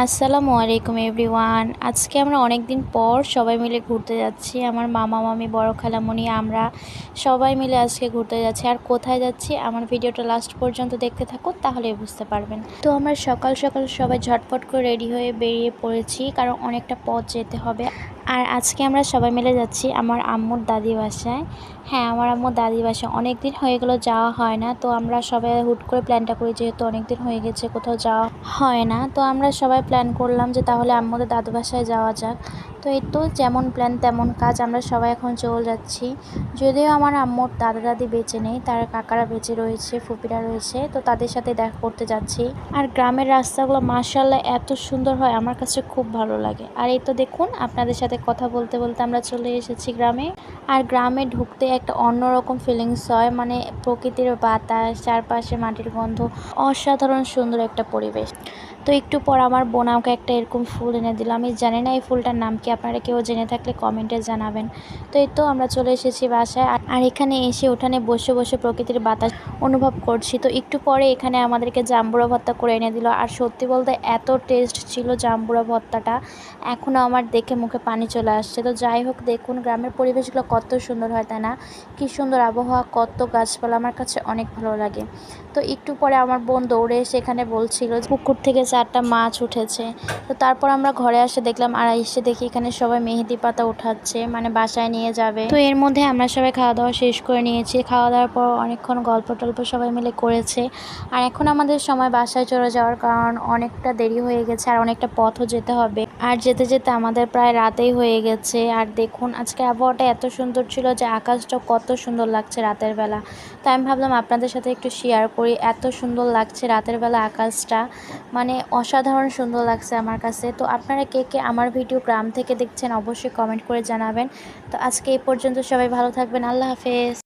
আসসালামু আলাইকুম এভরিওয়ান। আজকে আমরা অনেক দিন পর সবাই মিলে ঘুরতে যাচ্ছি। আমার মামা মামি বড় খালামণি আমরা সবাই মিলে আজকে ঘুরতে যাচ্ছি। আর কোথায় যাচ্ছি আমার ভিডিওটা লাস্ট পর্যন্ত দেখতে থাকুন, তাহলে বুঝতে পারবেন। তো আমরা সকাল সকাল সবাই ঝটপট করে রেডি হয়ে বেরিয়ে পড়েছি, কারণ অনেকটা পথ যেতে হবে। আর আজকে আমরা সবাই মিলে যাচ্ছি আমার আম্মুর দাদি বাসায়। হ্যাঁ, আমার আম্মুর দাদি বাসায় অনেক দিন হয়ে গেলো যাওয়া হয় না। তো আমরা সবাই হুট করে প্ল্যানটা করি, যেহেতু অনেক দিন হয়ে গেছে কোথাও যাওয়া হয় না। তো আমরা সবাই প্ল্যান করলাম যে তাহলে আম্মুদের দাদু বাসায় যাওয়া যাক। তো এই তো যেমন প্ল্যান তেমন কাজ, আমরা সবাই এখন চলে যাচ্ছি। যদিও আমার আম্মুর দাদা দাদি বেঁচে নেই, তার কাকারা বেঁচে রয়েছে, ফুপিরা রয়েছে, তো তাদের সাথে দেখা করতে যাচ্ছি। আর গ্রামের রাস্তাগুলো মাশাআল্লাহ এত সুন্দর হয়, আমার কাছে খুব ভালো লাগে। আর এই তো দেখুন, আপনাদের সাথে কথা বলতে বলতে আমরা চলে এসেছি গ্রামে। আর গ্রামে ঢুকতে একটা অন্যরকম ফিলিংস হয়, মানে প্রকৃতির বাতাস, চারপাশে মাটির গন্ধ, অসাধারণ সুন্দর একটা পরিবেশ। তো একটু পর আমার বোন আমাকে একটা এরকম ফুল এনে দিল। আমি জানি না এই ফুলটার নাম কি, আপনারা কেউ জেনে থাকলে কমেন্টে জানাবেন। তো এই তো আমরা চলে এসেছি বাসায়। আর এখানে এসে উঠানে বসে বসে প্রকৃতির বাতাস অনুভব করছি। তো একটু পরে এখানে আমাদেরকে জাম্বুরা ভর্তা করে এনে দিল। আর সত্যি বলতে এত টেস্ট ছিল জাম্বুরা ভর্তাটা, এখনও আমার দেখে মুখে পানি চলে আসছে। তো যাই হোক, দেখুন গ্রামের পরিবেশগুলো কত সুন্দর হয়, তাই না? কী সুন্দর আবহাওয়া, কত গাছপালা, আমার কাছে অনেক ভালো লাগে। তো একটু পরে আমার বোন দৌড়ে এসে এখানে বলছিল পুকুর থেকে 4টা মাছ উঠেছে। তো তারপর আমরা ঘরে আসে দেখলাম, আর এসে দেখি এখানে সবাই মেহেদি পাতা উঠাচ্ছে, মানে বাসায় নিয়ে যাবে। তো এর মধ্যে আমরা সবাই খাওয়া দাওয়া শেষ করে নিয়েছি। খাওয়া দাওয়ার পর অনেকক্ষণ গল্প টল্প সবাই মিলে করেছে। আর এখন আমাদের সময় বাসায় চলে যাওয়ার, কারণ অনেকটা দেরি হয়ে গেছে আর অনেকটা পথও যেতে হবে। আর যেতে যেতে আমাদের প্রায় রাতেই হয়ে গেছে। আর দেখুন আজকে আবহাওয়াটা এত সুন্দর ছিল যে আকাশটাও কত সুন্দর লাগছে রাতের বেলা। তো আমি ভাবলাম আপনাদের সাথে একটু শেয়ার করি, এত সুন্দর লাগছে রাতের বেলা আকাশটা, মানে অসাধারণ সুন্দর লাগছে আমার কাছে। তো আপনারা কে কে আমার ভিডিও গ্রাম থেকে দেখছেন অবশ্যই কমেন্ট করে জানাবেন। তো আজকে এই পর্যন্ত, সবাই ভালো থাকবেন, আল্লাহ হাফেজ।